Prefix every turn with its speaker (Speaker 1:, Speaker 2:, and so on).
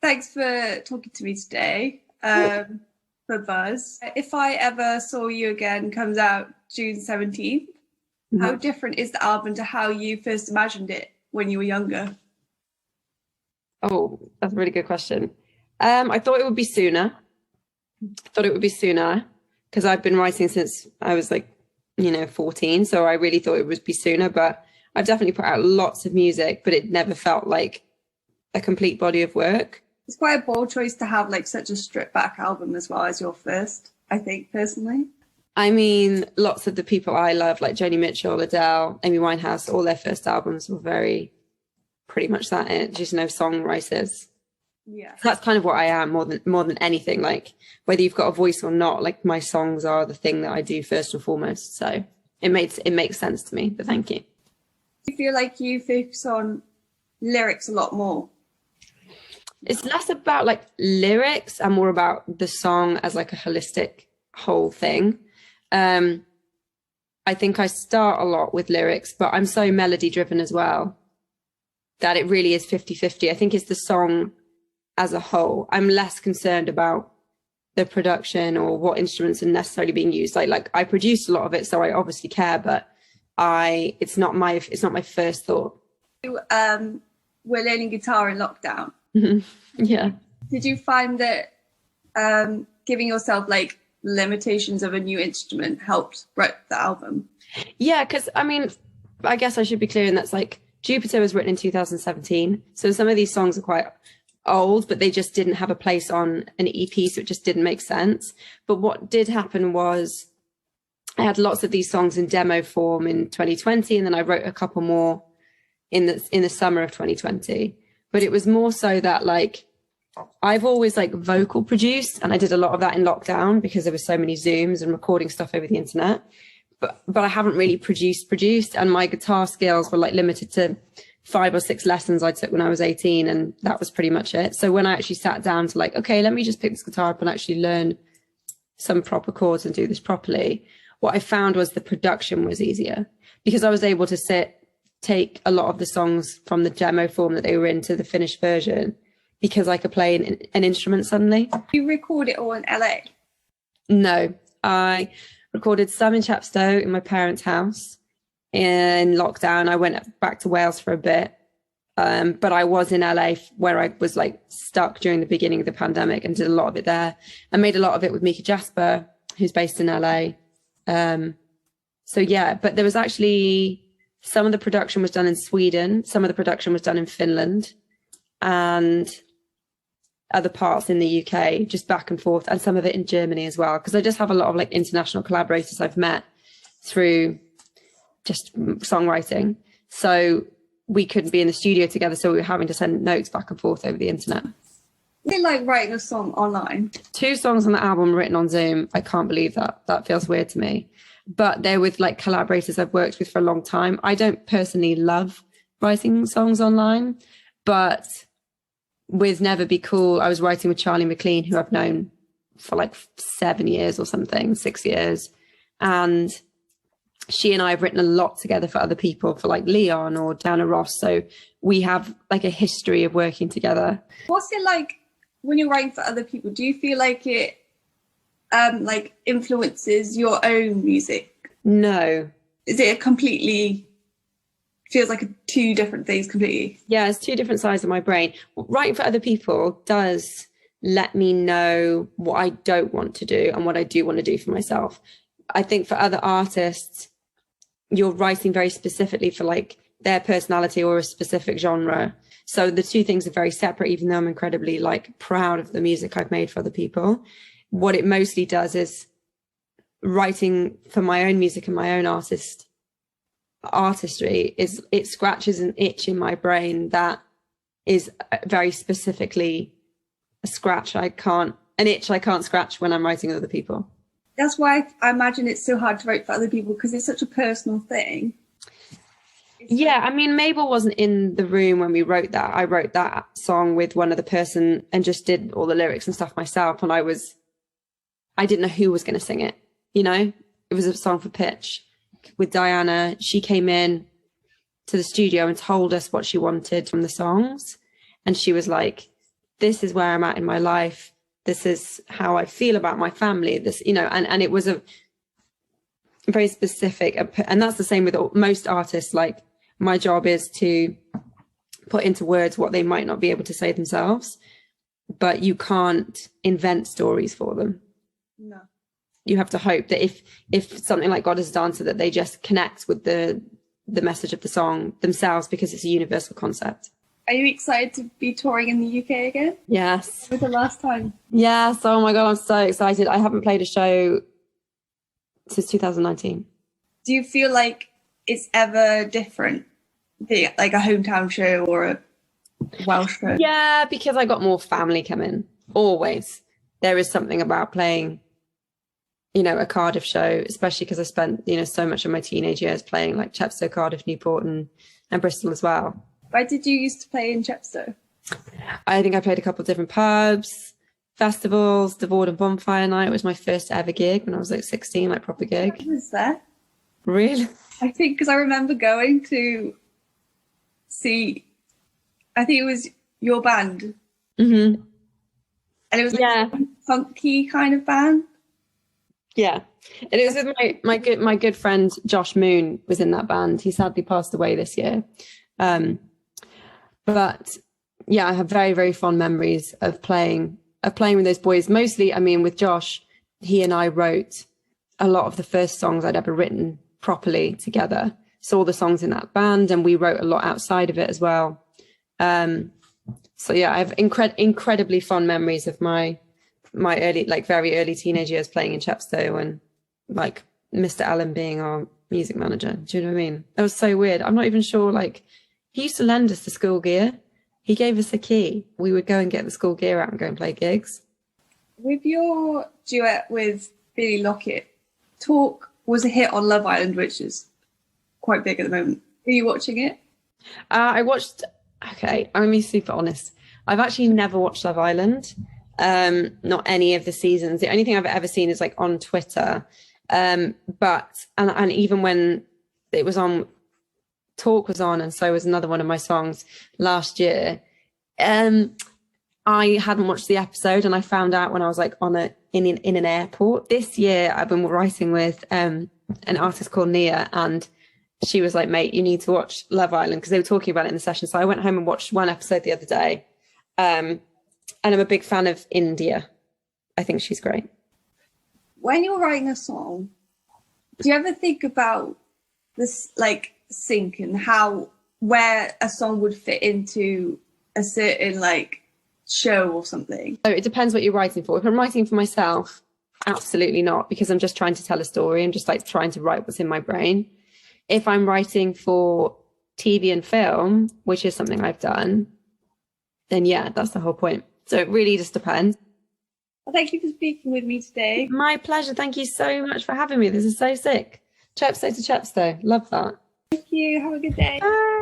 Speaker 1: Thanks for talking to me today for Buzz. If I Ever Saw You Again comes out June 17th, how different is the album to how you first imagined it when you were younger?
Speaker 2: Oh, that's a really good question. I thought it would be sooner. Because I've been writing since I was 14. So I really thought it would be sooner, but I've definitely put out lots of music, but it never felt like a complete body of work.
Speaker 1: It's quite a bold choice to have such a stripped back album as well as your first, I think, personally.
Speaker 2: I mean, lots of the people I love, like Joni Mitchell, Adele, Amy Winehouse, all their first albums were pretty much just no songwriters.
Speaker 1: Yeah.
Speaker 2: So that's kind of what I am more than anything. Like whether you've got a voice or not, like my songs are the thing that I do first and foremost. So it makes sense to me, but thank you.
Speaker 1: Do you feel like you focus on lyrics a lot more?
Speaker 2: It's less about lyrics and more about the song as a holistic whole thing. I think I start a lot with lyrics, but I'm so melody driven as well that it really is 50-50. I think it's the song as a whole. I'm less concerned about the production or what instruments are necessarily being used. Like I produce a lot of it, so I obviously care, but it's not my first thought.
Speaker 1: You were learning guitar in lockdown.
Speaker 2: Yeah.
Speaker 1: Did you find that giving yourself limitations of a new instrument helped write the album?
Speaker 2: Yeah, because I mean, I guess I should be clear in that's Jupiter was written in 2017. So some of these songs are quite old, but they just didn't have a place on an EP, so it just didn't make sense. But what did happen was I had lots of these songs in demo form in 2020, and then I wrote a couple more in the summer of 2020. But it was more so that I've always vocal produced, and I did a lot of that in lockdown because there were so many Zooms and recording stuff over the internet. But I haven't really produced, and my guitar skills were limited to 5 or 6 lessons I took when I was 18, and that was pretty much it. So when I actually sat down to okay, let me just pick this guitar up and actually learn some proper chords and do this properly, what I found was the production was easier because I was able to take a lot of the songs from the demo form that they were in to the finished version because I could play an instrument suddenly.
Speaker 1: You record it all in LA?
Speaker 2: No, I recorded some in Chepstow in my parents' house. In lockdown, I went back to Wales for a bit, but I was in LA where I was stuck during the beginning of the pandemic and did a lot of it there. I made a lot of it with Mika Jasper, who's based in LA. So yeah, but there was actually some of the production was done in Sweden, some of the production was done in Finland, and other parts in the UK, just back and forth, and some of it in Germany as well, because I just have a lot of international collaborators I've met through just songwriting. So we couldn't be in the studio together, so we were having to send notes back and forth over the internet.
Speaker 1: They writing a song online.
Speaker 2: 2 songs on the album written on Zoom. I can't believe that. That feels weird to me. But they're with collaborators I've worked with for a long time. I don't personally love writing songs online, but with Never Be Cool, I was writing with Charlie McLean, who I've known for 7 years or something, 6 years. And she and I have written a lot together for other people, for Leon or Diana Ross. So we have a history of working together.
Speaker 1: What's it like when you're writing for other people? Do you feel like it influences your own music?
Speaker 2: No.
Speaker 1: Is it feels like 2 different things completely?
Speaker 2: Yeah, it's 2 different sides of my brain. Writing for other people does let me know what I don't want to do and what I do want to do for myself. I think for other artists, you're writing very specifically for their personality or a specific genre. So the 2 things are very separate, even though I'm incredibly proud of the music I've made for other people. What it mostly does is writing for my own music and my own artistry is it scratches an itch in my brain that is very specifically an itch I can't scratch when I'm writing with other people.
Speaker 1: That's why I imagine it's so hard to write for other people, because it's such a personal thing.
Speaker 2: Yeah, I mean, Mabel wasn't in the room when we wrote that. I wrote that song with one other person and just did all the lyrics and stuff myself. And I didn't know who was going to sing it. It was a song for Pitch with Diana. She came in to the studio and told us what she wanted from the songs. And she was like, this is where I'm at in my life. This is how I feel about my family. This, you know, and it was a very specific, and that's the same with most artists. Like, my job is to put into words what they might not be able to say themselves, but you can't invent stories for them.
Speaker 1: No.
Speaker 2: You have to hope that if something like God Is a Dancer, that they just connect with the message of the song themselves, because it's a universal concept.
Speaker 1: Are you excited to be touring in the UK again?
Speaker 2: Yes.
Speaker 1: For the last time?
Speaker 2: Yes. Oh my God, I'm so excited. I haven't played a show since 2019.
Speaker 1: Do you feel like it's ever different, like a hometown show or a Welsh show?
Speaker 2: Yeah, because I got more family coming. Always. There is something about playing, you know, a Cardiff show, especially because I spent, you know, so much of my teenage years playing like Chepstow, Cardiff, Newport and Bristol as well.
Speaker 1: Where did you used to play in Chepstow?
Speaker 2: I think I played a couple of different pubs, festivals. The Vorden Bonfire Night was my first ever gig when I was like 16, like proper gig.
Speaker 1: What was that?
Speaker 2: Really?
Speaker 1: I think because I remember going to see, I think it was your band.
Speaker 2: Mm-hmm.
Speaker 1: And it was like a funky kind of band.
Speaker 2: Yeah. And it was with my good friend Josh Moon was in that band. He sadly passed away this year. But yeah, I have very, very fond memories of playing with those boys. Mostly, I mean, with Josh, he and I wrote a lot of the first songs I'd ever written properly together. So all the songs in that band, and we wrote a lot outside of it as well. So yeah, I have incredibly fond memories of my early, like very early teenage years playing in Chepstow, and like Mr. Allen being our music manager. Do you know what I mean? That was so weird. I'm not even sure, like, he used to lend us the school gear. He gave us a key. We would go and get the school gear out and go and play gigs. With
Speaker 1: your duet with Billy Lockett, Talk was a hit on Love Island, which is quite big at the moment. Are you watching it?
Speaker 2: I watched, okay, I'm going to be super honest. I've actually never watched Love Island. Not any of the seasons. The only thing I've ever seen is like on Twitter. But even when it was on, Talk was on, and so was another one of my songs last year. I hadn't watched the episode, and I found out when I was like in an airport. This year I've been writing with an artist called Nia, and she was like, mate, you need to watch Love Island, because they were talking about it in the session. So I went home and watched one episode the other day. And I'm a big fan of India. I think she's great.
Speaker 1: When you're writing a song, do you ever think about this, like, sync and where a song would fit into a certain like show or something?
Speaker 2: So it depends what you're writing for. If I'm writing for myself, absolutely not, because I'm just trying to tell a story. I'm just like trying to write what's in my brain. If I'm writing for TV and film, which is something I've done, then yeah, that's the whole point. So it really just depends.
Speaker 1: Well, thank you for speaking with me today.
Speaker 2: My pleasure. Thank you so much for having me. This is so sick. Chepstow to Chepstow. Love that.
Speaker 1: Thank you. Have a good day.
Speaker 2: Bye.